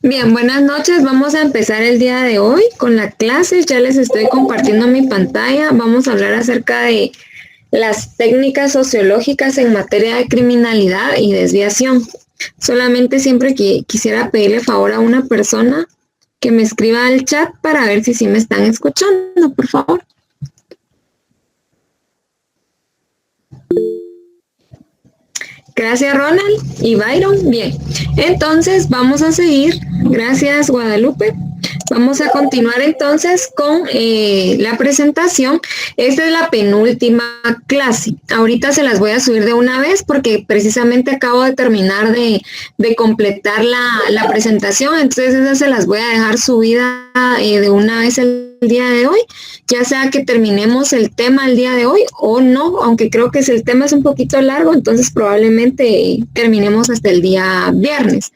Bien, buenas noches. Vamos a empezar el día de hoy con la clase. Ya les estoy compartiendo mi pantalla. Vamos a hablar acerca de las técnicas sociológicas en materia de criminalidad y desviación. Solamente siempre que quisiera pedirle favor a una persona que me escriba al chat para ver si sí me están escuchando, por favor. Gracias, Ronald y Byron. Bien, entonces vamos a seguir. Gracias, Guadalupe. Vamos a continuar entonces con la presentación. Esta es la penúltima clase. Ahorita se las voy a subir de una vez porque precisamente acabo de terminar de completar la presentación. Entonces esas se las voy a dejar subida de una vez el día de hoy, ya sea que terminemos el tema el día de hoy o no, aunque creo que si el tema es un poquito largo, entonces probablemente terminemos hasta el día viernes.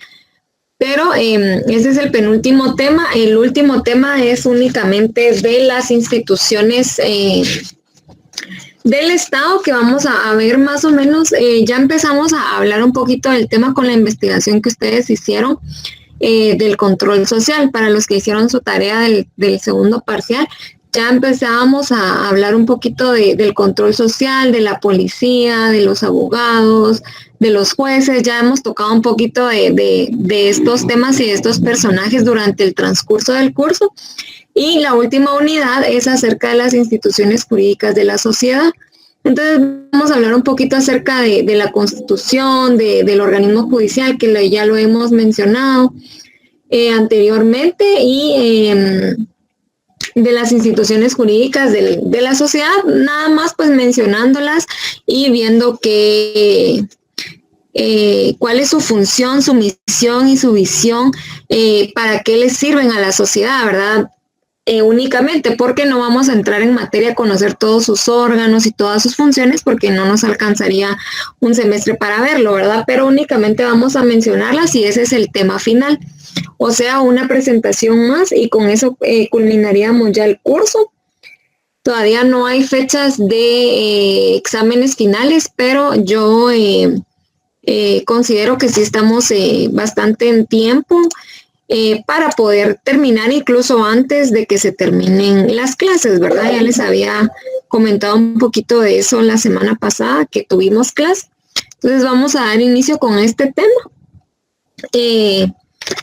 Pero ese es el penúltimo tema. El último tema es únicamente de las instituciones del Estado, que vamos a ver más o menos. Ya empezamos a hablar un poquito del tema con la investigación que ustedes hicieron del control social. Para los que hicieron su tarea del segundo parcial, ya empezábamos a hablar un poquito del control social, de la policía, de los abogados, de los jueces. Ya hemos tocado un poquito de estos temas y de estos personajes durante el transcurso del curso. Y la última unidad es acerca de las instituciones jurídicas de la sociedad. Entonces vamos a hablar un poquito acerca de la Constitución, del organismo judicial, que ya lo hemos mencionado anteriormente, y de las instituciones jurídicas de la sociedad, nada más pues mencionándolas y viendo cuál es su función, su misión y su visión, para qué les sirven a la sociedad, ¿verdad? Únicamente, porque no vamos a entrar en materia a conocer todos sus órganos y todas sus funciones, porque no nos alcanzaría un semestre para verlo, ¿verdad? Pero únicamente vamos a mencionarlas y ese es el tema final. O sea, una presentación más y con eso culminaríamos ya el curso. Todavía no hay fechas de exámenes finales, pero yo considero que sí estamos bastante en tiempo para poder terminar incluso antes de que se terminen las clases, ¿verdad? Ya les había comentado un poquito de eso la semana pasada que tuvimos clase. Entonces vamos a dar inicio con este tema.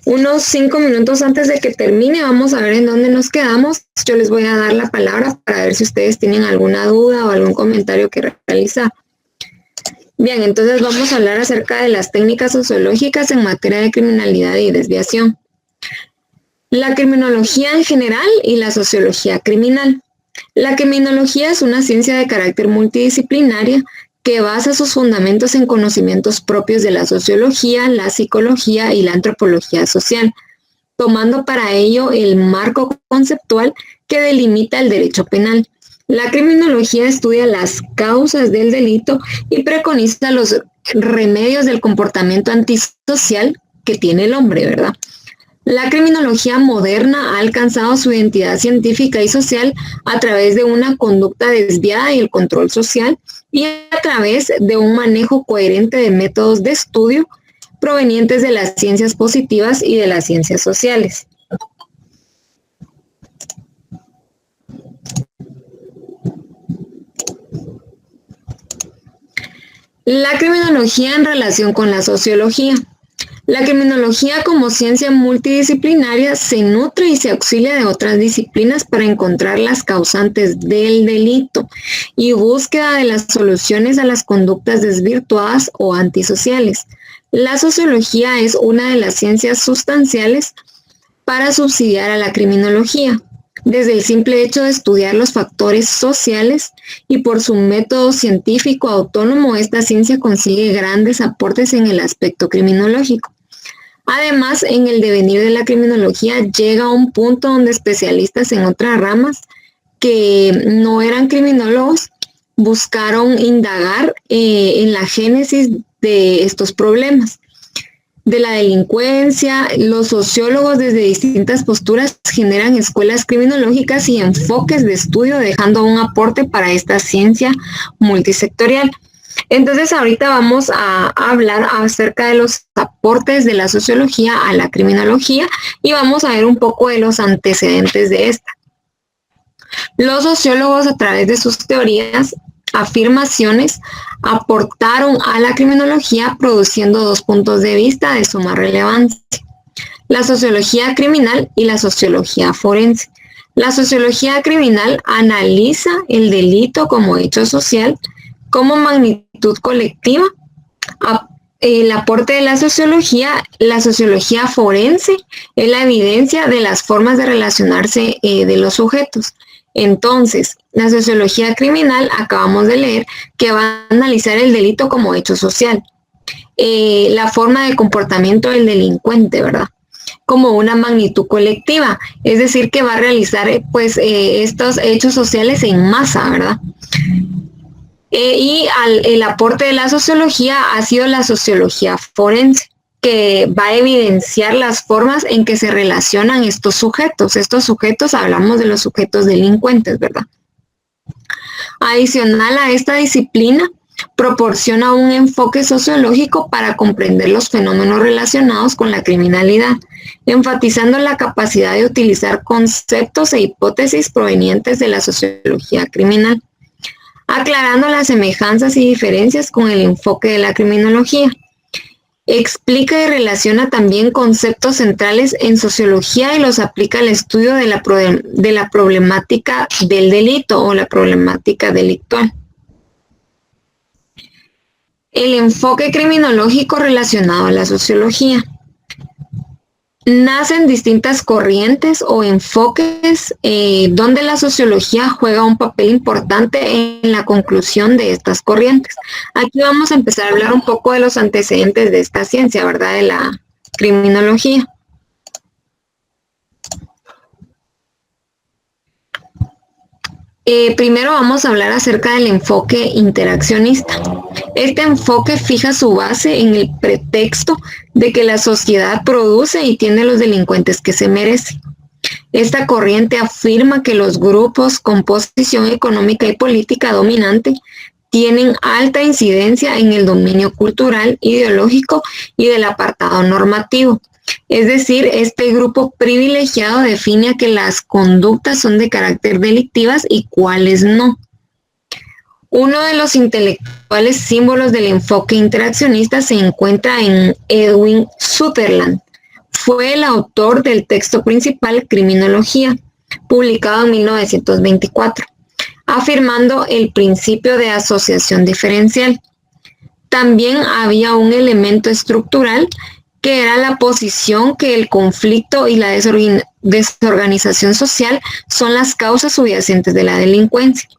Unos 5 minutos antes de que termine, vamos a ver en dónde nos quedamos. Yo les voy a dar la palabra para ver si ustedes tienen alguna duda o algún comentario que realizar. Bien, entonces vamos a hablar acerca de las técnicas sociológicas en materia de criminalidad y desviación. La criminología en general y la sociología criminal. La criminología es una ciencia de carácter multidisciplinaria que basa sus fundamentos en conocimientos propios de la sociología, la psicología y la antropología social, tomando para ello el marco conceptual que delimita el derecho penal. La criminología estudia las causas del delito y preconiza los remedios del comportamiento antisocial que tiene el hombre, ¿verdad? La criminología moderna ha alcanzado su identidad científica y social a través de una conducta desviada y el control social, y a través de un manejo coherente de métodos de estudio provenientes de las ciencias positivas y de las ciencias sociales. La criminología en relación con la sociología. La criminología como ciencia multidisciplinaria se nutre y se auxilia de otras disciplinas para encontrar las causantes del delito y búsqueda de las soluciones a las conductas desvirtuadas o antisociales. La sociología es una de las ciencias sustanciales para subsidiar a la criminología, desde el simple hecho de estudiar los factores sociales, y por su método científico autónomo, esta ciencia consigue grandes aportes en el aspecto criminológico. Además, en el devenir de la criminología llega a un punto donde especialistas en otras ramas que no eran criminólogos buscaron indagar en la génesis de estos problemas. De la delincuencia, los sociólogos desde distintas posturas generan escuelas criminológicas y enfoques de estudio, dejando un aporte para esta ciencia multisectorial. Entonces ahorita vamos a hablar acerca de los aportes de la sociología a la criminología y vamos a ver un poco de los antecedentes de esta. Los sociólogos, a través de sus teorías, afirmaciones, aportaron a la criminología produciendo dos puntos de vista de suma relevancia: la sociología criminal y la sociología forense. La sociología criminal analiza el delito como hecho social, como magnitud colectiva. El aporte de la sociología forense es la evidencia de las formas de relacionarse de los sujetos. Entonces, la sociología criminal, acabamos de leer, que va a analizar el delito como hecho social, la forma de comportamiento del delincuente, ¿verdad?, como una magnitud colectiva, es decir, que va a realizar estos hechos sociales en masa, ¿verdad? El aporte de la sociología ha sido la sociología forense, que va a evidenciar las formas en que se relacionan estos sujetos. Estos sujetos, hablamos de los sujetos delincuentes, ¿verdad? Adicional a esta disciplina, proporciona un enfoque sociológico para comprender los fenómenos relacionados con la criminalidad, enfatizando la capacidad de utilizar conceptos e hipótesis provenientes de la sociología criminal, aclarando las semejanzas y diferencias con el enfoque de la criminología. Explica y relaciona también conceptos centrales en sociología y los aplica al estudio de la problemática del delito o la problemática delictual. El enfoque criminológico relacionado a la sociología. Nacen distintas corrientes o enfoques donde la sociología juega un papel importante en la conclusión de estas corrientes. Aquí vamos a empezar a hablar un poco de los antecedentes de esta ciencia, ¿verdad?, de la criminología. Primero vamos a hablar acerca del enfoque interaccionista. Este enfoque fija su base en el pretexto de que la sociedad produce y tiene los delincuentes que se merecen. Esta corriente afirma que los grupos con posición económica y política dominante tienen alta incidencia en el dominio cultural, ideológico y del apartado normativo. Es decir, este grupo privilegiado define a que las conductas son de carácter delictivas y cuáles no. Uno de los intelectuales símbolos del enfoque interaccionista se encuentra en Edwin Sutherland. Fue el autor del texto principal Criminología, publicado en 1924, afirmando el principio de asociación diferencial. También había un elemento estructural que era la posición que el conflicto y la desorganización social son las causas subyacentes de la delincuencia.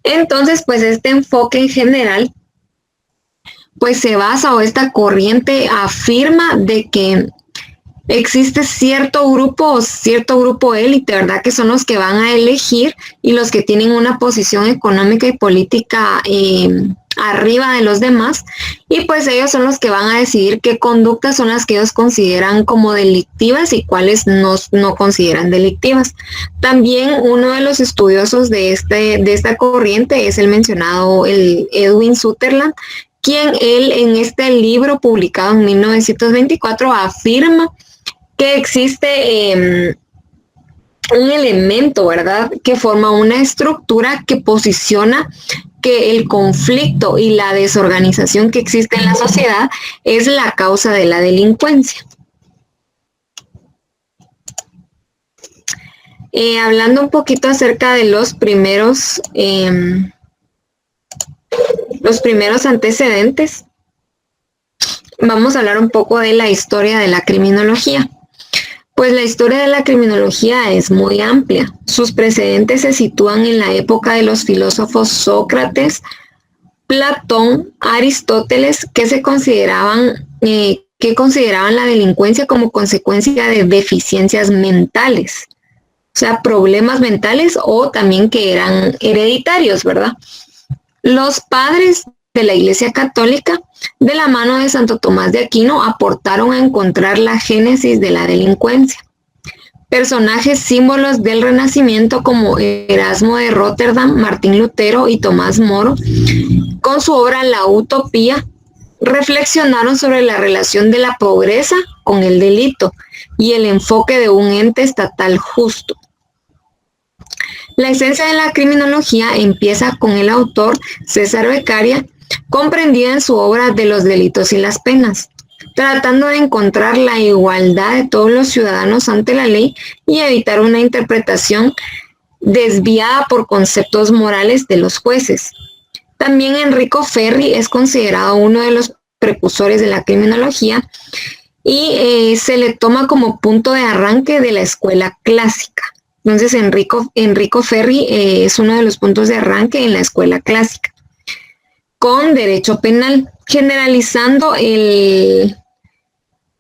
Entonces, pues este enfoque en general, pues se basa, o esta corriente afirma de que existe cierto grupo élite, ¿verdad?, que son los que van a elegir y los que tienen una posición económica y política arriba de los demás, y pues ellos son los que van a decidir qué conductas son las que ellos consideran como delictivas y cuáles no consideran delictivas. También uno de los estudiosos de esta corriente es el mencionado Edwin Sutherland, quien él en este libro publicado en 1924 afirma que existe un elemento, ¿verdad?, que forma una estructura que posiciona que el conflicto y la desorganización que existe en la sociedad es la causa de la delincuencia. Hablando un poquito acerca de los primeros antecedentes, vamos a hablar un poco de la historia de la criminología. Pues la historia de la criminología es muy amplia. Sus precedentes se sitúan en la época de los filósofos Sócrates, Platón, Aristóteles, que consideraban la delincuencia como consecuencia de deficiencias mentales, o sea, problemas mentales, o también que eran hereditarios, ¿verdad? Los padres de la Iglesia Católica, de la mano de Santo Tomás de Aquino, aportaron a encontrar la génesis de la delincuencia. Personajes símbolos del Renacimiento como Erasmo de Róterdam, Martín Lutero y Tomás Moro, con su obra La Utopía, reflexionaron sobre la relación de la pobreza con el delito y el enfoque de un ente estatal justo. La esencia de la criminología empieza con el autor César Beccaria, comprendida en su obra de los delitos y las penas, tratando de encontrar la igualdad de todos los ciudadanos ante la ley y evitar una interpretación desviada por conceptos morales de los jueces. También Enrico Ferri es considerado uno de los precursores de la criminología y se le toma como punto de arranque de la escuela clásica. Entonces Enrico Ferri es uno de los puntos de arranque en la escuela clásica, con derecho penal, generalizando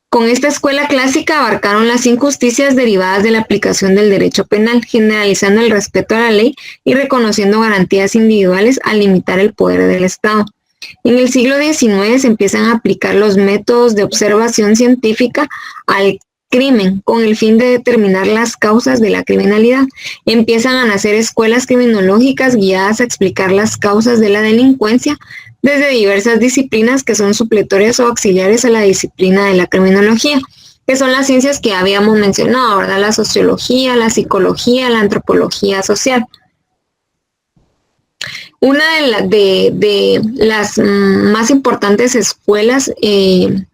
con esta escuela clásica abarcaron las injusticias derivadas de la aplicación del derecho penal, generalizando el respeto a la ley y reconociendo garantías individuales al limitar el poder del Estado. En el siglo XIX se empiezan a aplicar los métodos de observación científica al crimen con el fin de determinar las causas de la criminalidad. Empiezan a nacer escuelas criminológicas guiadas a explicar las causas de la delincuencia desde diversas disciplinas que son supletorias o auxiliares a la disciplina de la criminología, que son las ciencias que habíamos mencionado, ¿verdad? La sociología, la psicología, la antropología social. Una de las más importantes escuelas en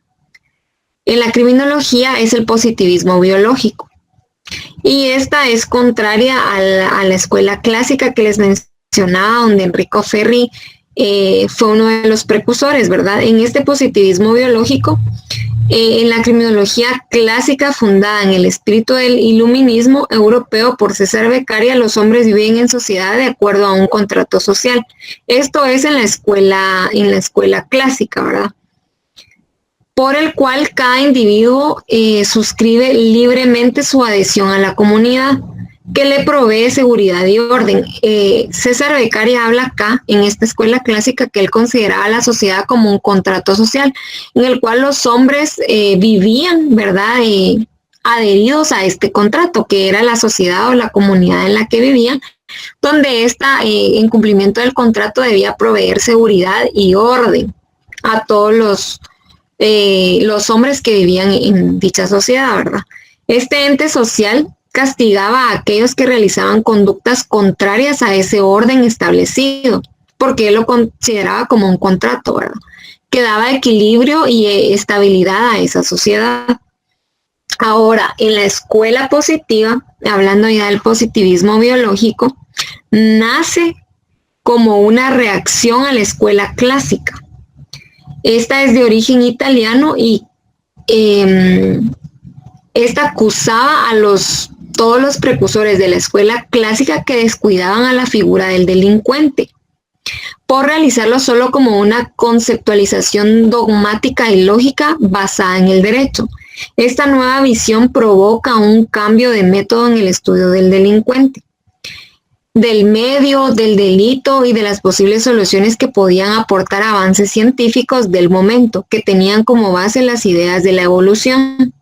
la criminología es el positivismo biológico. Y esta es contraria a la escuela clásica que les mencionaba, donde Enrico Ferri fue uno de los precursores, ¿verdad? En este positivismo biológico, en la criminología clásica fundada en el espíritu del iluminismo europeo por César Beccaria, los hombres viven en sociedad de acuerdo a un contrato social. Esto es en la escuela clásica, ¿verdad? Por el cual cada individuo suscribe libremente su adhesión a la comunidad, que le provee seguridad y orden. César Beccaria habla acá, en esta escuela clásica, que él consideraba a la sociedad como un contrato social, en el cual los hombres vivían, ¿verdad?, adheridos a este contrato, que era la sociedad o la comunidad en la que vivían, donde en cumplimiento del contrato debía proveer seguridad y orden a todos los hombres que vivían en dicha sociedad, ¿verdad? Este ente social castigaba a aquellos que realizaban conductas contrarias a ese orden establecido, porque él lo consideraba como un contrato, ¿verdad?, que daba equilibrio y estabilidad a esa sociedad. Ahora, en la escuela positiva, hablando ya del positivismo biológico, nace como una reacción a la escuela clásica. Esta es de origen italiano y esta acusaba a todos los precursores de la escuela clásica que descuidaban a la figura del delincuente por realizarlo solo como una conceptualización dogmática y lógica basada en el derecho. Esta nueva visión provoca un cambio de método en el estudio del delincuente, del medio, del delito y de las posibles soluciones que podían aportar avances científicos del momento, que tenían como base las ideas de la evolución.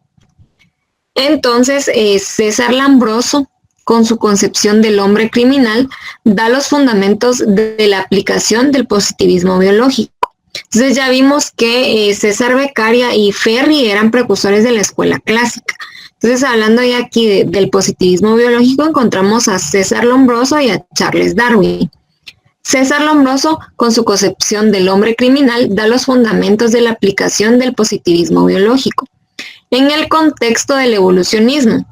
Entonces, César Lombroso, con su concepción del hombre criminal, da los fundamentos de la aplicación del positivismo biológico. Entonces ya vimos que César Beccaria y Ferri eran precursores de la escuela clásica. Entonces, hablando ya aquí del positivismo biológico, encontramos a César Lombroso y a Charles Darwin. César Lombroso, con su concepción del hombre criminal, da los fundamentos de la aplicación del positivismo biológico en el contexto del evolucionismo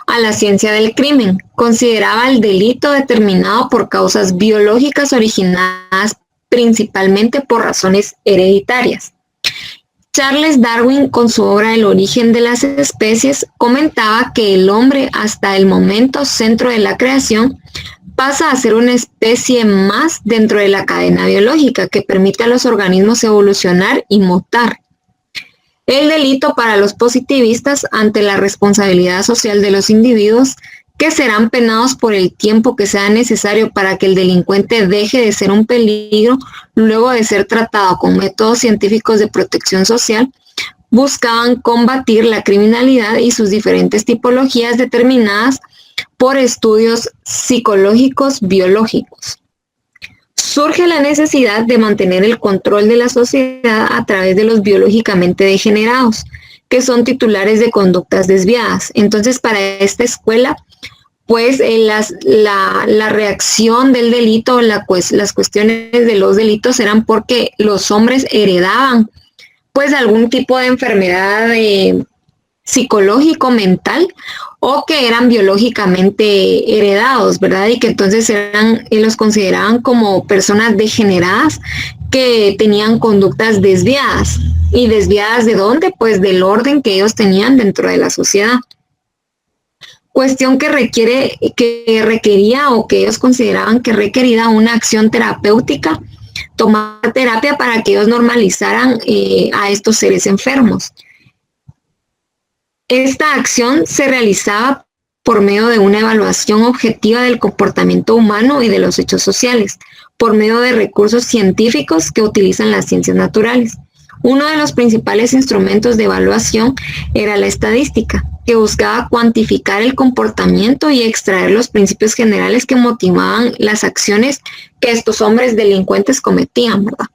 a la ciencia del crimen. Consideraba el delito determinado por causas biológicas originadas principalmente por razones hereditarias. Charles Darwin, con su obra El origen de las especies, comentaba que el hombre, hasta el momento centro de la creación, pasa a ser una especie más dentro de la cadena biológica que permite a los organismos evolucionar y mutar. El delito para los positivistas, ante la responsabilidad social de los individuos, que serán penados por el tiempo que sea necesario para que el delincuente deje de ser un peligro luego de ser tratado con métodos científicos de protección social, buscaban combatir la criminalidad y sus diferentes tipologías determinadas por estudios psicológicos biológicos. Surge la necesidad de mantener el control de la sociedad a través de los biológicamente degenerados, que son titulares de conductas desviadas. Entonces, para esta escuela, pues la reacción del delito, las cuestiones de los delitos eran porque los hombres heredaban pues algún tipo de enfermedad psicológico, mental, o que eran biológicamente heredados, ¿verdad? Y que entonces los consideraban como personas degeneradas que tenían conductas desviadas. ¿Y desviadas de dónde? Pues del orden que ellos tenían dentro de la sociedad. Cuestión que requería o que ellos consideraban que requería una acción terapéutica, tomar terapia para que ellos normalizaran a estos seres enfermos. Esta acción se realizaba por medio de una evaluación objetiva del comportamiento humano y de los hechos sociales, por medio de recursos científicos que utilizan las ciencias naturales. Uno de los principales instrumentos de evaluación era la estadística, que buscaba cuantificar el comportamiento y extraer los principios generales que motivaban las acciones que estos hombres delincuentes cometían, ¿verdad?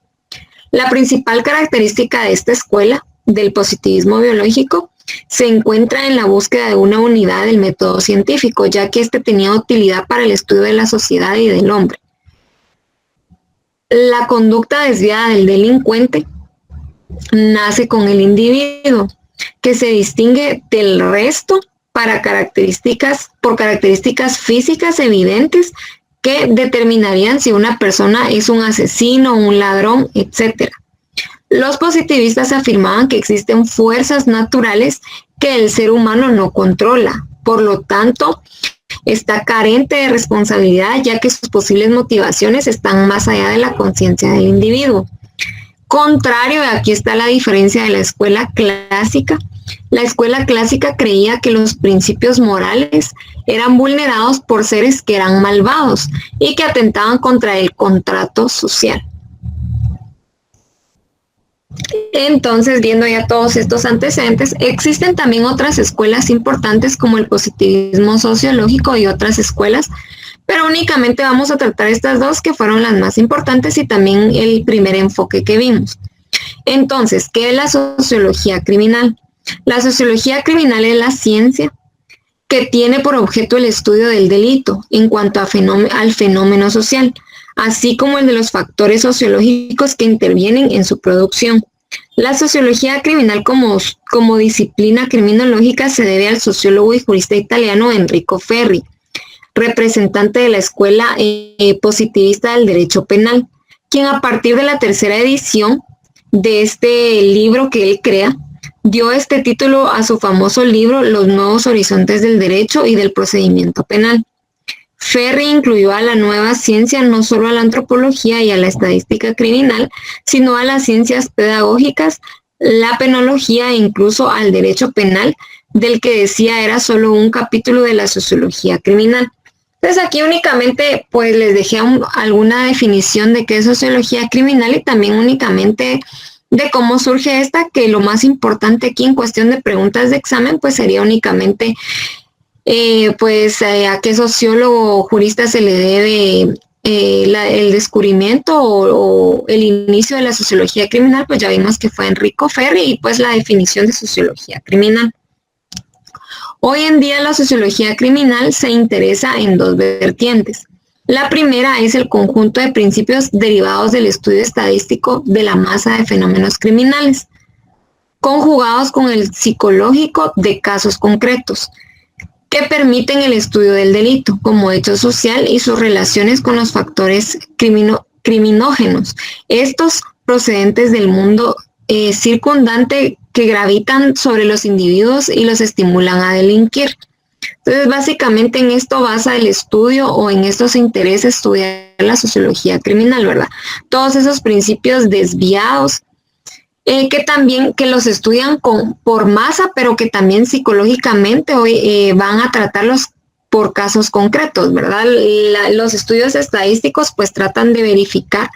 La principal característica de esta escuela, del positivismo biológico, se encuentra en la búsqueda de una unidad del método científico, ya que este tenía utilidad para el estudio de la sociedad y del hombre. La conducta desviada del delincuente nace con el individuo, que se distingue del resto por características físicas evidentes que determinarían si una persona es un asesino, un ladrón, etc. Los positivistas afirmaban que existen fuerzas naturales que el ser humano no controla, por lo tanto, está carente de responsabilidad, ya que sus posibles motivaciones están más allá de la conciencia del individuo. Contrario, aquí está la diferencia de la escuela clásica. La escuela clásica creía que los principios morales eran vulnerados por seres que eran malvados y que atentaban contra el contrato social. Entonces, viendo ya todos estos antecedentes, existen también otras escuelas importantes como el positivismo sociológico y otras escuelas, pero únicamente vamos a tratar estas dos que fueron las más importantes y también el primer enfoque que vimos. Entonces, ¿qué es la sociología criminal? La sociología criminal es la ciencia que tiene por objeto el estudio del delito en cuanto al fenómeno social, así como el de los factores sociológicos que intervienen en su producción. La sociología criminal como disciplina criminológica se debe al sociólogo y jurista italiano Enrico Ferri, representante de la escuela positivista del derecho penal, quien a partir de la tercera edición de este libro que él crea, dio este título a su famoso libro Los nuevos horizontes del derecho y del procedimiento penal. Ferri incluyó a la nueva ciencia no solo a la antropología y a la estadística criminal, sino a las ciencias pedagógicas, la penología e incluso al derecho penal, del que decía era solo un capítulo de la sociología criminal. Entonces aquí únicamente pues les dejé alguna definición de qué es sociología criminal y también únicamente de cómo surge esta, que lo más importante aquí en cuestión de preguntas de examen pues sería únicamente a qué sociólogo o jurista se le debe el descubrimiento o el inicio de la sociología criminal, pues ya vimos que fue Enrico Ferri y pues la definición de sociología criminal. Hoy en día la sociología criminal se interesa en dos vertientes. La primera es el conjunto de principios derivados del estudio estadístico de la masa de fenómenos criminales, conjugados con el psicológico de casos concretos, que permiten el estudio del delito como hecho social y sus relaciones con los factores criminógenos, estos procedentes del mundo circundante que gravitan sobre los individuos y los estimulan a delinquir. Entonces, básicamente en esto basa el estudio o en esto se interesa estudiar la sociología criminal, ¿verdad? Todos esos principios desviados que los estudian por masa, pero que también psicológicamente hoy van a tratarlos por casos concretos, ¿verdad? Los estudios estadísticos pues tratan de verificar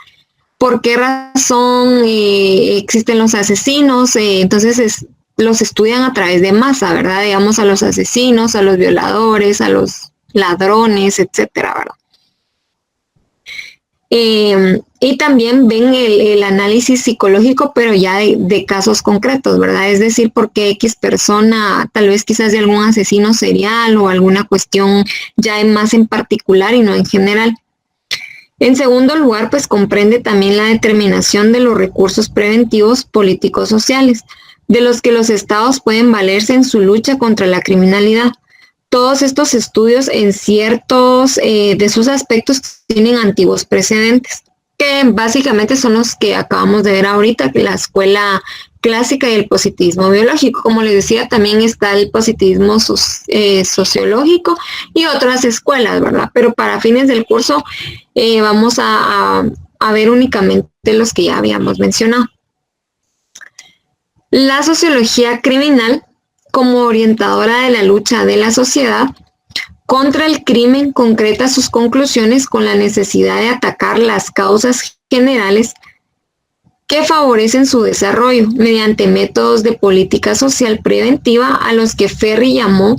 por qué razón existen los asesinos. Entonces los estudian a través de masa, ¿verdad? Digamos, a los asesinos, a los violadores, a los ladrones, etcétera, ¿verdad? Y también ven el análisis psicológico, pero ya de casos concretos, ¿verdad? Es decir, por qué X persona, tal vez quizás de algún asesino serial o alguna cuestión ya más en particular y no en general. En segundo lugar, pues comprende también la determinación de los recursos preventivos políticos sociales, de los que los estados pueden valerse en su lucha contra la criminalidad. Todos estos estudios en ciertos de sus aspectos tienen antiguos precedentes, que básicamente son los que acabamos de ver ahorita, que la escuela clásica y el positivismo biológico. Como les decía, también está el positivismo sociológico y otras escuelas, ¿verdad? Pero para fines del curso vamos a ver únicamente los que ya habíamos mencionado. La sociología criminal, como orientadora de la lucha de la sociedad contra el crimen, concreta sus conclusiones con la necesidad de atacar las causas generales que favorecen su desarrollo mediante métodos de política social preventiva a los que Ferri llamó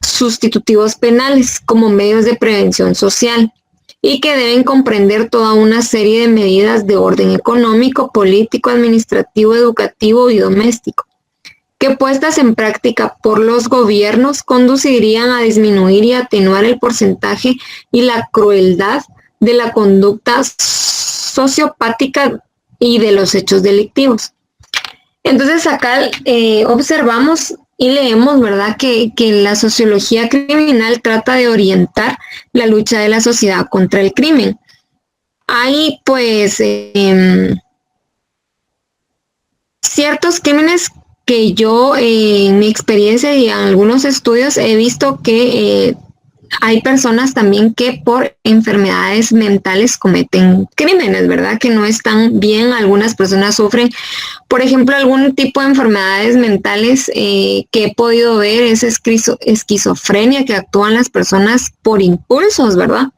sustitutivos penales como medios de prevención social y que deben comprender toda una serie de medidas de orden económico, político, administrativo, educativo y doméstico, que puestas en práctica por los gobiernos conducirían a disminuir y atenuar el porcentaje y la crueldad de la conducta sociopática y de los hechos delictivos. Entonces acá observamos y leemos, ¿verdad?, que la sociología criminal trata de orientar la lucha de la sociedad contra el crimen. Hay pues ciertos crímenes que yo en mi experiencia y en algunos estudios he visto que hay personas también que por enfermedades mentales cometen crímenes, ¿verdad? Que no están bien. Algunas personas sufren, por ejemplo, algún tipo de enfermedades mentales que he podido ver es esquizofrenia, que actúan las personas por impulsos, ¿verdad?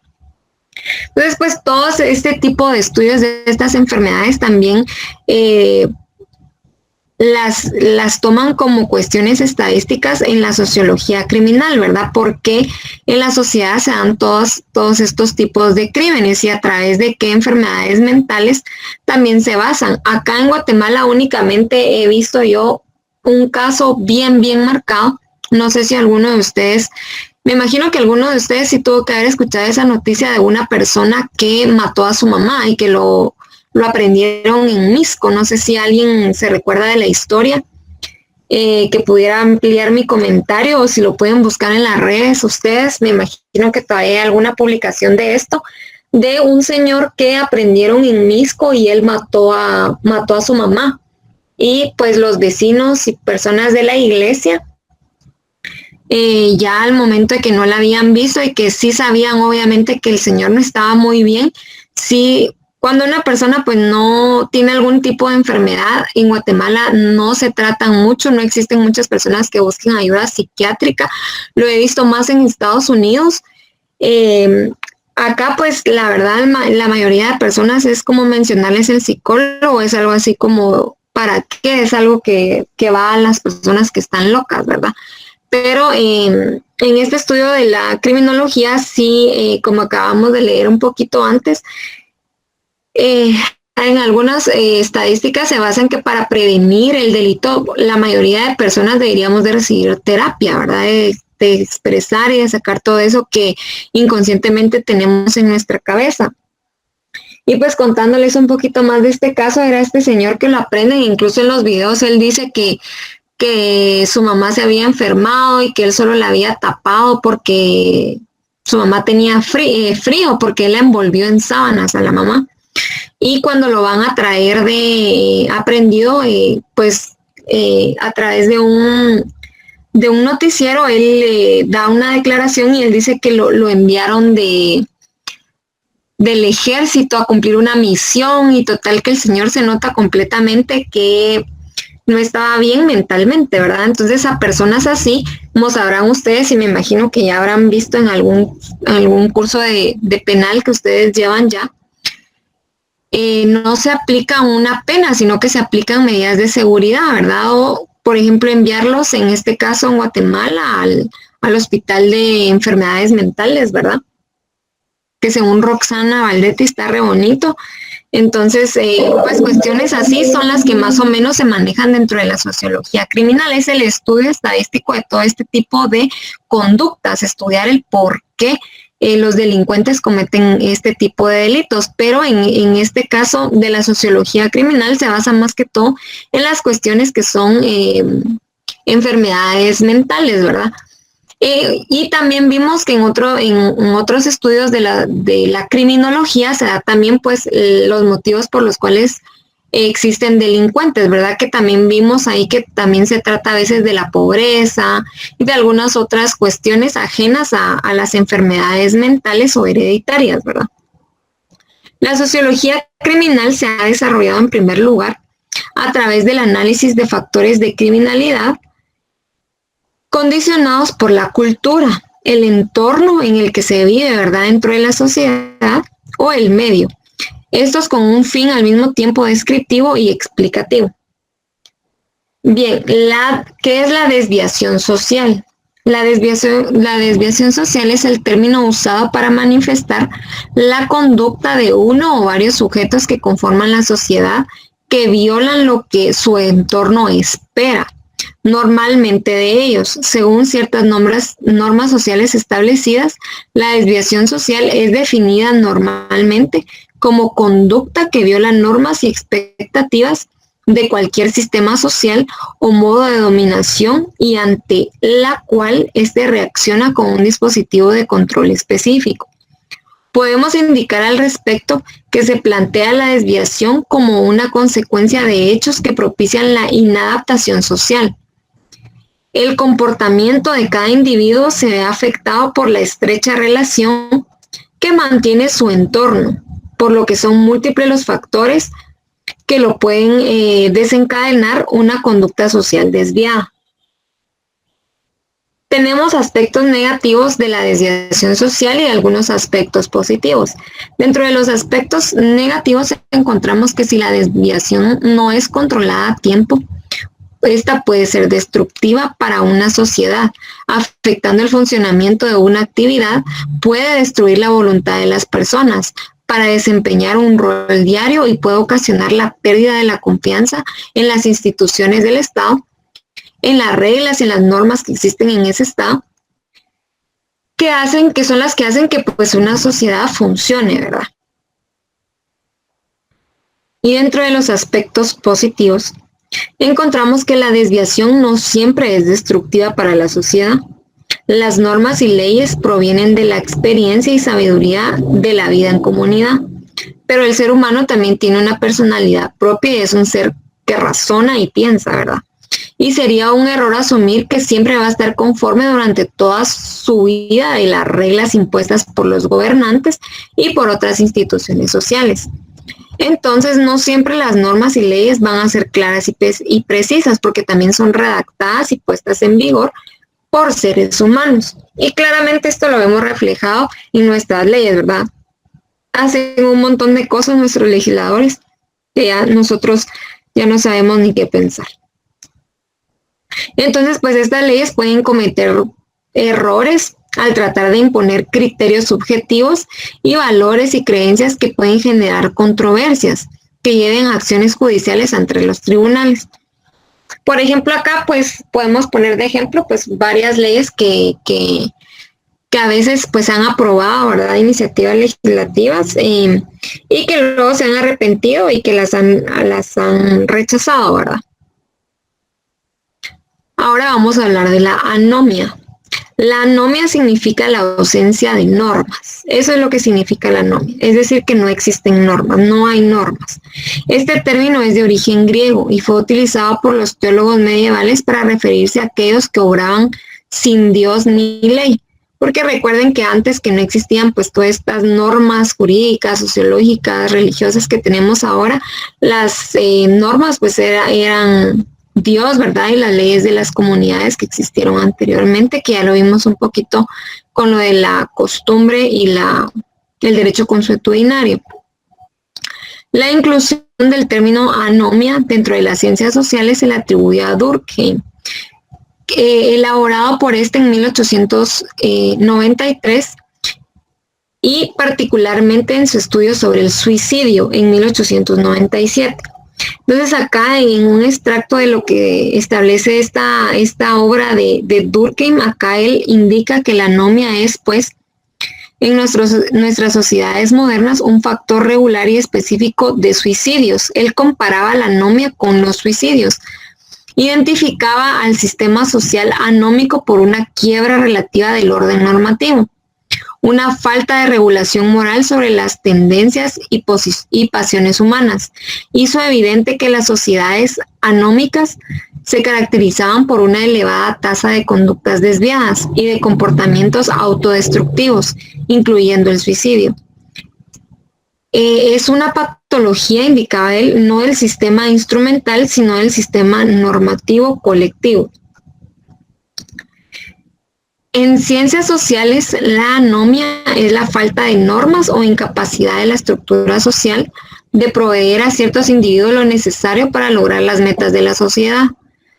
Entonces, pues todo este tipo de estudios de estas enfermedades también las toman como cuestiones estadísticas en la sociología criminal, ¿verdad? Porque en la sociedad se dan todos estos tipos de crímenes y a través de qué enfermedades mentales también se basan. Acá en Guatemala únicamente he visto yo un caso bien marcado. No sé si alguno de ustedes, me imagino que alguno de ustedes sí tuvo que haber escuchado esa noticia de una persona que mató a su mamá y que lo aprendieron en Misco. No sé si alguien se recuerda de la historia, que pudiera ampliar mi comentario o si lo pueden buscar en las redes ustedes. Me imagino que todavía hay alguna publicación de esto, de un señor que aprendieron en Misco y él mató a su mamá. Y pues los vecinos y personas de la iglesia, ya al momento de que no la habían visto y que sí sabían obviamente que el señor no estaba muy bien, sí. Cuando una persona pues no tiene algún tipo de enfermedad, en Guatemala no se tratan mucho, no existen muchas personas que busquen ayuda psiquiátrica. Lo he visto más en Estados Unidos. Acá pues la verdad la mayoría de personas es como mencionarles el psicólogo, es algo así como ¿para qué? Es algo que va a las personas que están locas, ¿verdad? Pero en este estudio de la criminología sí, como acabamos de leer un poquito antes, en algunas estadísticas se basan que para prevenir el delito la mayoría de personas deberíamos de recibir terapia, ¿verdad? De expresar y de sacar todo eso que inconscientemente tenemos en nuestra cabeza. Y pues contándoles un poquito más de este caso, era este señor que lo aprenden, incluso en los videos él dice que su mamá se había enfermado y que él solo la había tapado porque su mamá tenía frío porque él la envolvió en sábanas a la mamá. Y cuando lo van a traer de aprendido, a través de un noticiero, él da una declaración y él dice que lo enviaron del ejército a cumplir una misión, y total que el señor se nota completamente que no estaba bien mentalmente, ¿verdad? Entonces a personas así, como sabrán ustedes, y me imagino que ya habrán visto en algún curso de penal que ustedes llevan ya, no se aplica una pena, sino que se aplican medidas de seguridad, ¿verdad? O, por ejemplo, enviarlos, en este caso en Guatemala, al Hospital de Enfermedades Mentales, ¿verdad? Que según Roxana Valdetti está re bonito. Entonces, pues cuestiones así son las que más o menos se manejan dentro de la sociología criminal. Es el estudio estadístico de todo este tipo de conductas, estudiar el por qué los delincuentes cometen este tipo de delitos. Pero en este caso de la sociología criminal se basa más que todo en las cuestiones que son enfermedades mentales, ¿verdad? Y también vimos que en otros estudios de la criminología se da también pues los motivos por los cuales existen delincuentes, ¿verdad? Que también vimos ahí que también se trata a veces de la pobreza y de algunas otras cuestiones ajenas a las enfermedades mentales o hereditarias, ¿verdad? La sociología criminal se ha desarrollado en primer lugar a través del análisis de factores de criminalidad condicionados por la cultura, el entorno en el que se vive, ¿verdad?, dentro de la sociedad o el medio. Estos con un fin al mismo tiempo descriptivo y explicativo. Bien, ¿qué es la desviación social? La desviación social es el término usado para manifestar la conducta de uno o varios sujetos que conforman la sociedad que violan lo que su entorno espera, normalmente de ellos. Según ciertas normas sociales establecidas, la desviación social es definida normalmente como conducta que viola normas y expectativas de cualquier sistema social o modo de dominación y ante la cual éste reacciona con un dispositivo de control específico. Podemos indicar al respecto que se plantea la desviación como una consecuencia de hechos que propician la inadaptación social. El comportamiento de cada individuo se ve afectado por la estrecha relación que mantiene su entorno, por lo que son múltiples los factores que lo pueden desencadenar una conducta social desviada. Tenemos aspectos negativos de la desviación social y algunos aspectos positivos. Dentro de los aspectos negativos encontramos que si la desviación no es controlada a tiempo, esta puede ser destructiva para una sociedad, afectando el funcionamiento de una actividad, puede destruir la voluntad de las personas para desempeñar un rol diario y puede ocasionar la pérdida de la confianza en las instituciones del Estado, en las reglas y en las normas que existen en ese Estado, que son las que hacen que pues una sociedad funcione, ¿verdad? Y dentro de los aspectos positivos, encontramos que la desviación no siempre es destructiva para la sociedad. Las normas y leyes provienen de la experiencia y sabiduría de la vida en comunidad, pero el ser humano también tiene una personalidad propia y es un ser que razona y piensa, ¿verdad? Y sería un error asumir que siempre va a estar conforme durante toda su vida de las reglas impuestas por los gobernantes y por otras instituciones sociales. Entonces, no siempre las normas y leyes van a ser claras y precisas, porque también son redactadas y puestas en vigor por seres humanos. Y claramente esto lo vemos reflejado en nuestras leyes, ¿verdad? Hacen un montón de cosas nuestros legisladores que ya nosotros ya no sabemos ni qué pensar. Entonces, pues estas leyes pueden cometer errores al tratar de imponer criterios subjetivos y valores y creencias que pueden generar controversias que lleven a acciones judiciales ante los tribunales. Por ejemplo, acá pues podemos poner de ejemplo pues varias leyes que a veces pues han aprobado, ¿verdad?, iniciativas legislativas y que luego se han arrepentido y que las han rechazado, ¿verdad? Ahora vamos a hablar de la anomia. La anomia significa la ausencia de normas. Eso es lo que significa la anomia. Es decir, que no existen normas, no hay normas. Este término es de origen griego y fue utilizado por los teólogos medievales para referirse a aquellos que obraban sin Dios ni ley. Porque recuerden que antes que no existían pues todas estas normas jurídicas, sociológicas, religiosas que tenemos ahora, las normas pues eran Dios, ¿verdad? Y las leyes de las comunidades que existieron anteriormente, que ya lo vimos un poquito con lo de la costumbre y el derecho consuetudinario. La inclusión del término anomia dentro de las ciencias sociales se le atribuye a Durkheim, elaborado por este en 1893 y particularmente en su estudio sobre el suicidio en 1897. Entonces acá en un extracto de lo que establece esta obra de Durkheim, acá él indica que la anomia es pues en nuestras sociedades modernas un factor regular y específico de suicidios. Él comparaba la anomia con los suicidios. Identificaba al sistema social anómico por una quiebra relativa del orden normativo, una falta de regulación moral sobre las tendencias y pasiones humanas. Hizo evidente que las sociedades anómicas se caracterizaban por una elevada tasa de conductas desviadas y de comportamientos autodestructivos, incluyendo el suicidio. Es una patología, indicaba él, no del sistema instrumental, sino del sistema normativo colectivo. En ciencias sociales, la anomia es la falta de normas o incapacidad de la estructura social de proveer a ciertos individuos lo necesario para lograr las metas de la sociedad.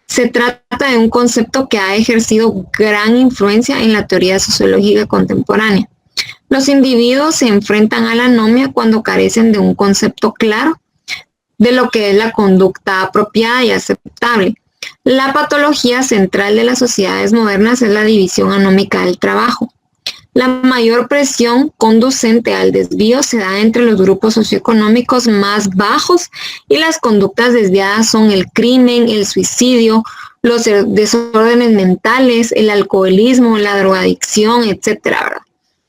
Se trata de un concepto que ha ejercido gran influencia en la teoría sociológica contemporánea. Los individuos se enfrentan a la anomia cuando carecen de un concepto claro de lo que es la conducta apropiada y aceptable. La patología central de las sociedades modernas es la división anómica del trabajo. La mayor presión conducente al desvío se da entre los grupos socioeconómicos más bajos y las conductas desviadas son el crimen, el suicidio, los desórdenes mentales, el alcoholismo, la drogadicción, etcétera, ¿verdad?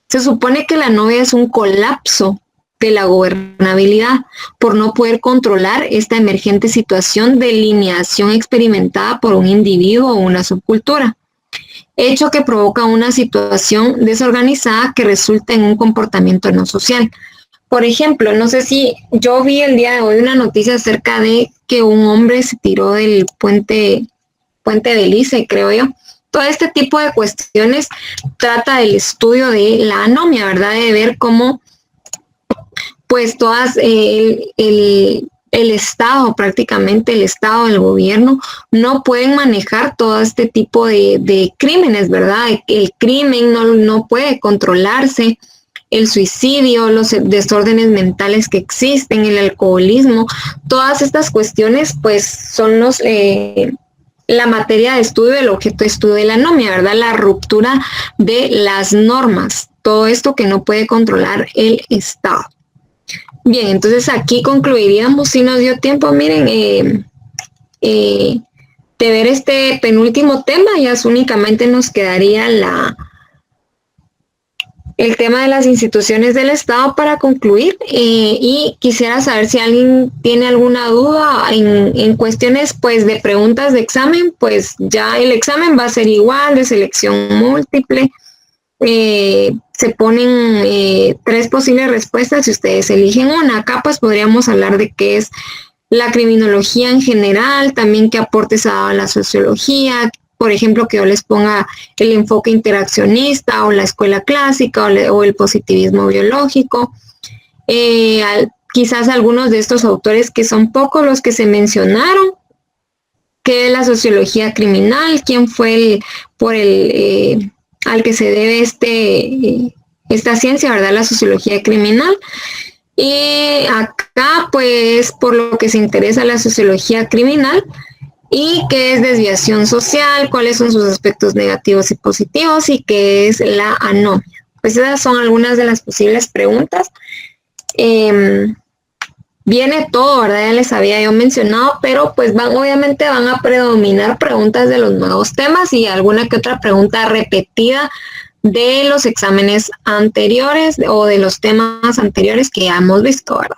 Se supone que la anomia es un colapso de la gobernabilidad por no poder controlar esta emergente situación de lineación experimentada por un individuo o una subcultura, hecho que provoca una situación desorganizada que resulta en un comportamiento no social. Por ejemplo, no sé si yo vi el día de hoy una noticia acerca de que un hombre se tiró del puente Belice, creo yo. Todo este tipo de cuestiones trata del estudio de la anomia, ¿verdad? De ver cómo pues todas el Estado, prácticamente el Estado, el gobierno, no pueden manejar todo este tipo de crímenes, ¿verdad? El crimen no puede controlarse, el suicidio, los desórdenes mentales que existen, el alcoholismo, todas estas cuestiones pues son la materia de estudio, el objeto de estudio de la anomia, ¿verdad? La ruptura de las normas, todo esto que no puede controlar el Estado. Bien, entonces aquí concluiríamos, si nos dio tiempo, miren, de ver este penúltimo tema, ya únicamente nos quedaría el tema de las instituciones del Estado para concluir, y quisiera saber si alguien tiene alguna duda en cuestiones pues de preguntas de examen, pues ya el examen va a ser igual, de selección múltiple. Se ponen 3 posibles respuestas y ustedes eligen una. Acá pues podríamos hablar de qué es la criminología en general, también qué aportes ha dado a la sociología, por ejemplo, que yo les ponga el enfoque interaccionista o la escuela clásica o el positivismo biológico. Quizás algunos de estos autores que son pocos los que se mencionaron, qué es la sociología criminal, quién fue al que se debe esta ciencia, ¿verdad? La sociología criminal. Y acá, pues, por lo que se interesa la sociología criminal y qué es desviación social, cuáles son sus aspectos negativos y positivos y qué es la anomia. Pues esas son algunas de las posibles preguntas. Viene todo, ¿verdad? Ya les había yo mencionado, pero pues obviamente van a predominar preguntas de los nuevos temas y alguna que otra pregunta repetida de los exámenes anteriores o de los temas anteriores que ya hemos visto, ¿verdad?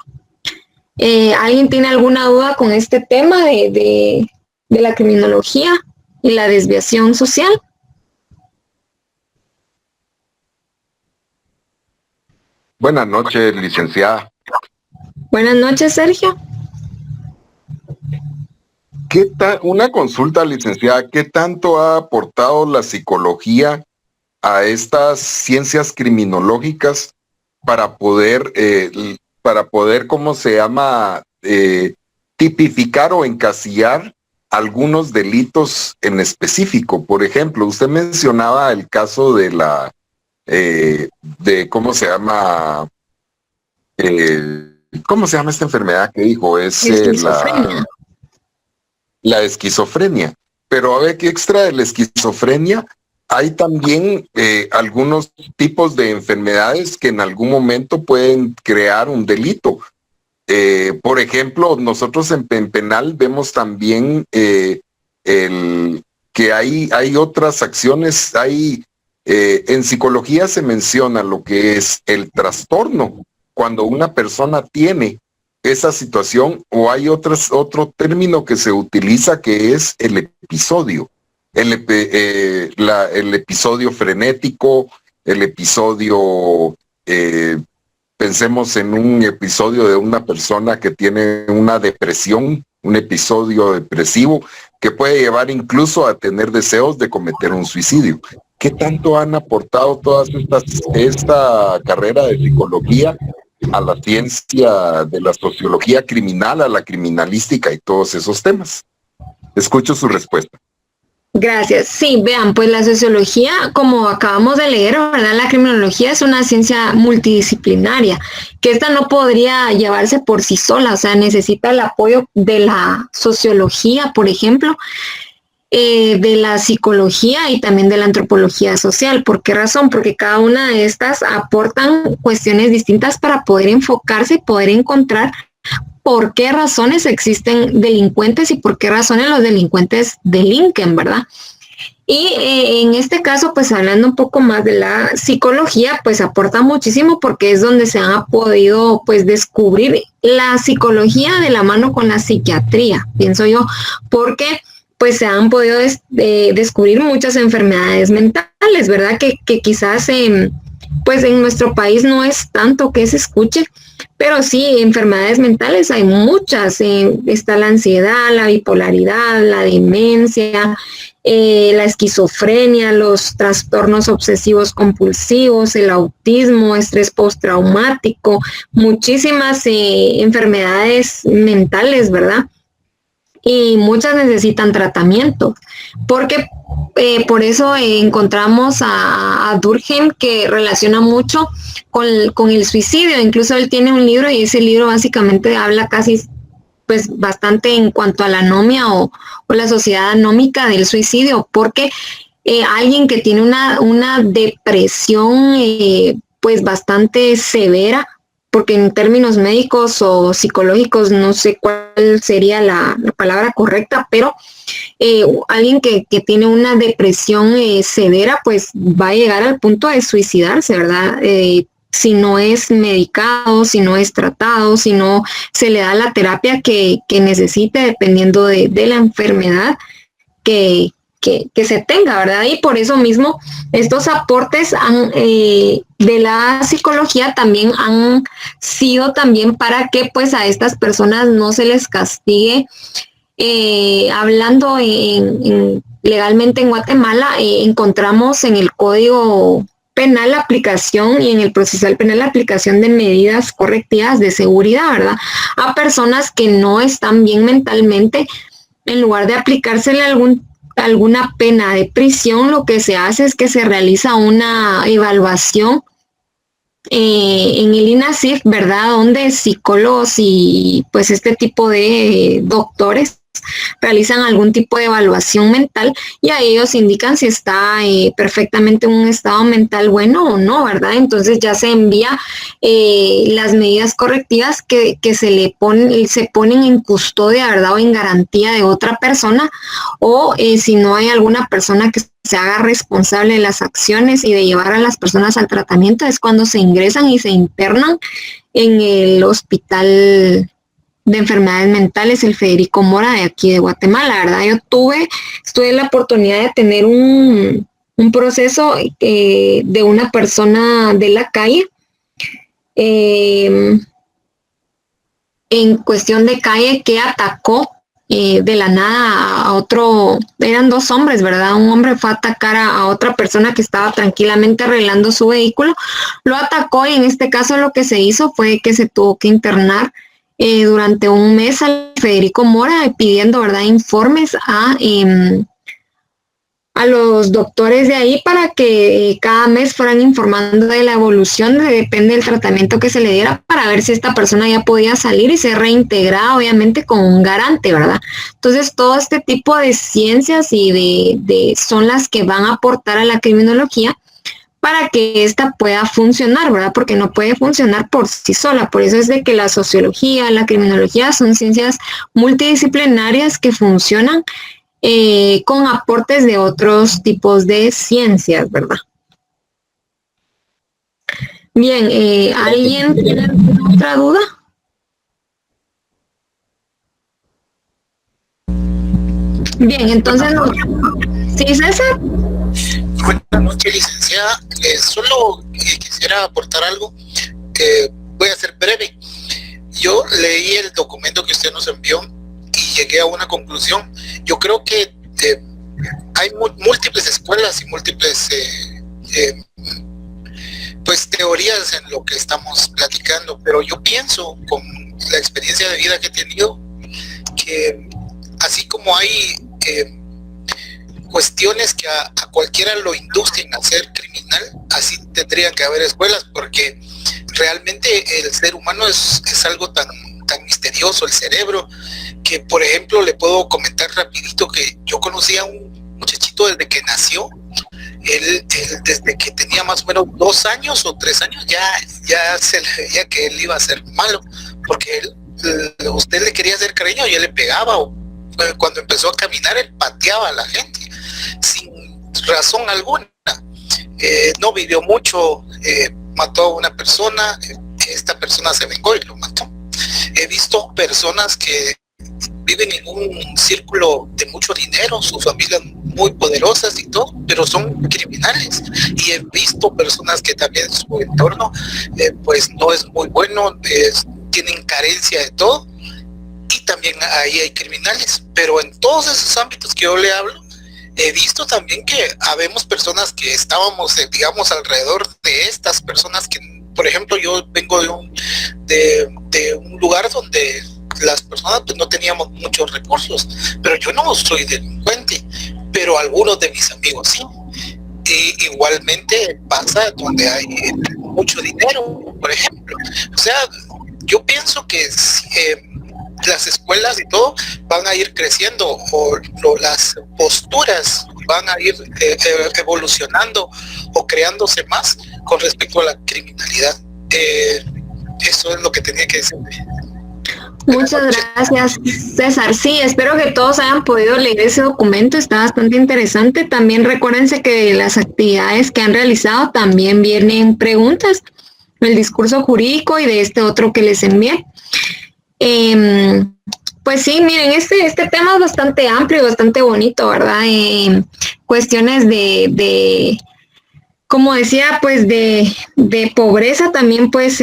¿Alguien tiene alguna duda con este tema de la criminología y la desviación social? Buenas noches, licenciada. Buenas noches, Sergio. Una consulta, licenciada. ¿Qué tanto ha aportado la psicología a estas ciencias criminológicas para poder para poder, ¿cómo se llama?, tipificar o encasillar algunos delitos en específico. Por ejemplo, usted mencionaba el caso de ¿cómo se llama? ¿Cómo se llama esta enfermedad que dijo? Es la esquizofrenia. Pero a ver, que extra de la esquizofrenia, hay también algunos tipos de enfermedades que en algún momento pueden crear un delito. Por ejemplo, nosotros en penal vemos también que hay otras acciones, en psicología se menciona lo que es el trastorno, cuando una persona tiene esa situación, o hay otro término que se utiliza que es el episodio, el episodio frenético, el episodio... pensemos en un episodio de una persona que tiene una depresión, un episodio depresivo que puede llevar incluso a tener deseos de cometer un suicidio. ¿Qué tanto han aportado esta carrera de psicología a la ciencia de la sociología criminal, a la criminalística y todos esos temas? Escucho su respuesta. Gracias. Sí, vean, pues la sociología, como acabamos de leer, ¿verdad? La criminología es una ciencia multidisciplinaria, que esta no podría llevarse por sí sola, o sea, necesita el apoyo de la sociología, por ejemplo, de la psicología y también de la antropología social. ¿Por qué razón? Porque cada una de estas aportan cuestiones distintas para poder enfocarse y poder encontrar por qué razones existen delincuentes y por qué razones los delincuentes delinquen, ¿verdad? Y en este caso, pues hablando un poco más de la psicología, pues aporta muchísimo porque es donde se ha podido pues descubrir la psicología de la mano con la psiquiatría, pienso yo, porque pues se han podido descubrir muchas enfermedades mentales, ¿verdad? Que quizás pues en nuestro país no es tanto que se escuche, pero sí, enfermedades mentales hay muchas. Está la ansiedad, la bipolaridad, la demencia, la esquizofrenia, los trastornos obsesivos compulsivos, el autismo, estrés postraumático, muchísimas enfermedades mentales, ¿verdad? Y muchas necesitan tratamiento, porque por eso encontramos a Durkheim, que relaciona mucho con el suicidio. Incluso él tiene un libro y ese libro básicamente habla casi pues bastante en cuanto a la anomia o la sociedad anómica del suicidio, porque alguien que tiene una depresión pues bastante severa, porque en términos médicos o psicológicos no sé cuál sería la palabra correcta, pero alguien que tiene una depresión severa, pues va a llegar al punto de suicidarse, ¿verdad? Si no es medicado, si no es tratado, si no se le da la terapia que necesite, dependiendo de la enfermedad que se tenga, ¿verdad? Y por eso mismo estos aportes de la psicología también han sido también para que pues a estas personas no se les castigue. Hablando legalmente en Guatemala, encontramos en el Código Penal la aplicación y en el procesal penal la aplicación de medidas correctivas de seguridad, ¿verdad? A personas que no están bien mentalmente, en lugar de aplicársele alguna pena de prisión, lo que se hace es que se realiza una evaluación en el INASIF, ¿verdad? Donde psicólogos y pues este tipo de doctores realizan algún tipo de evaluación mental y a ellos indican si está perfectamente en un estado mental bueno o no, ¿verdad? Entonces ya se envía las medidas correctivas que se ponen en custodia, ¿verdad? O en garantía de otra persona, o si no hay alguna persona que se haga responsable de las acciones y de llevar a las personas al tratamiento, es cuando se ingresan y se internan en el hospital de enfermedades mentales, el Federico Mora de aquí de Guatemala, ¿verdad? Yo tuve la oportunidad de tener un proceso de una persona de la calle, en cuestión de calle, que atacó de la nada a otro, eran dos hombres, ¿verdad? Un hombre fue a atacar a otra persona que estaba tranquilamente arreglando su vehículo, lo atacó y en este caso lo que se hizo fue que se tuvo que internar durante un mes al Federico Mora pidiendo, ¿verdad?, informes a los doctores de ahí para que cada mes fueran informando de la evolución, depende del tratamiento que se le diera, para ver si esta persona ya podía salir y ser reintegrada, obviamente con un garante, ¿verdad? Entonces, todo este tipo de ciencias y son las que van a aportar a la criminología para que ésta pueda funcionar, ¿verdad? Porque no puede funcionar por sí sola. Por eso es de que la sociología, la criminología son ciencias multidisciplinarias que funcionan con aportes de otros tipos de ciencias, ¿verdad? Bien, ¿alguien tiene alguna otra duda? Bien, entonces, ¿sí, César? Buenas noches, licenciada. Solo quisiera aportar algo que voy a ser breve. Yo leí el documento que usted nos envió y llegué a una conclusión. Yo creo que hay múltiples escuelas y múltiples pues teorías en lo que estamos platicando, pero yo pienso, con la experiencia de vida que he tenido, que así como hay cuestiones que a cualquiera lo inducen a ser criminal, así tendrían que haber escuelas, porque realmente el ser humano es algo tan misterioso, el cerebro, que por ejemplo le puedo comentar rapidito que yo conocí a un muchachito desde que nació. Él desde que tenía más o menos 2 años o 3 años ya se le veía que él iba a ser malo, porque usted le quería hacer cariño y él le pegaba, o cuando empezó a caminar él pateaba a la gente sin razón alguna. No vivió mucho, mató a una persona, esta persona se vengó y lo mató. He visto personas que viven en un círculo de mucho dinero, sus familias muy poderosas y todo, pero son criminales. Y he visto personas que también su entorno pues no es muy bueno, tienen carencia de todo, y también ahí hay criminales. Pero en todos esos ámbitos que yo le hablo, he visto también que habemos personas que estábamos, digamos, alrededor de estas personas que, por ejemplo, yo vengo de un lugar donde las personas pues no teníamos muchos recursos, pero yo no soy delincuente, pero algunos de mis amigos sí. Y igualmente pasa donde hay mucho dinero, por ejemplo. O sea, yo pienso que las escuelas y todo van a ir creciendo, o las posturas van a ir evolucionando o creándose más con respecto a la criminalidad. Eso es lo que tenía que decir. Muchas gracias, César. Sí, espero que todos hayan podido leer ese documento, está bastante interesante. También recuérdense que de las actividades que han realizado también vienen preguntas, el discurso jurídico y de este otro que les envié. Pues sí, miren, este tema es bastante amplio y bastante bonito, ¿verdad? Cuestiones de como decía, pues de pobreza también, pues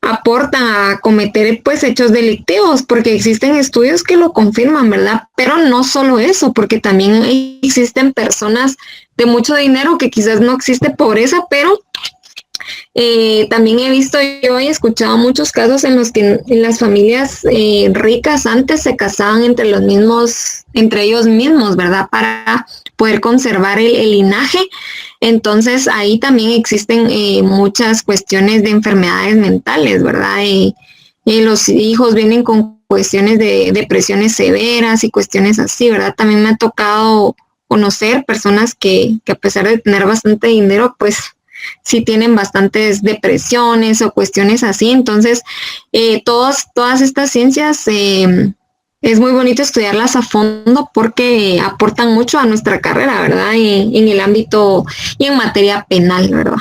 aportan a cometer pues hechos delictivos, porque existen estudios que lo confirman, ¿verdad? Pero no solo eso, porque también existen personas de mucho dinero que quizás no existe pobreza, pero también he visto yo y he escuchado muchos casos en los que en las familias ricas antes se casaban entre ellos mismos, ¿verdad? Para poder conservar el linaje. Entonces ahí también existen muchas cuestiones de enfermedades mentales, ¿verdad? Los hijos vienen con cuestiones de depresiones severas y cuestiones así, ¿verdad? También me ha tocado conocer personas que a pesar de tener bastante dinero, pues sí tienen bastantes depresiones o cuestiones así. Entonces, todas estas ciencias es muy bonito estudiarlas a fondo porque aportan mucho a nuestra carrera, ¿verdad? En el ámbito y en materia penal, ¿verdad?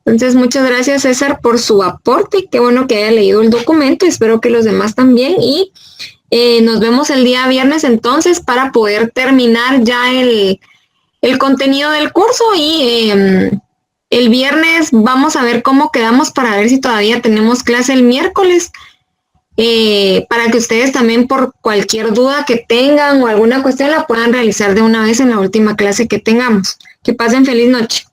Entonces, muchas gracias, César, por su aporte. Qué bueno que haya leído el documento. Espero que los demás también. Y nos vemos el día viernes entonces para poder terminar ya el contenido del curso y el viernes vamos a ver cómo quedamos para ver si todavía tenemos clase el miércoles para que ustedes también por cualquier duda que tengan o alguna cuestión la puedan realizar de una vez en la última clase que tengamos. Que pasen feliz noche.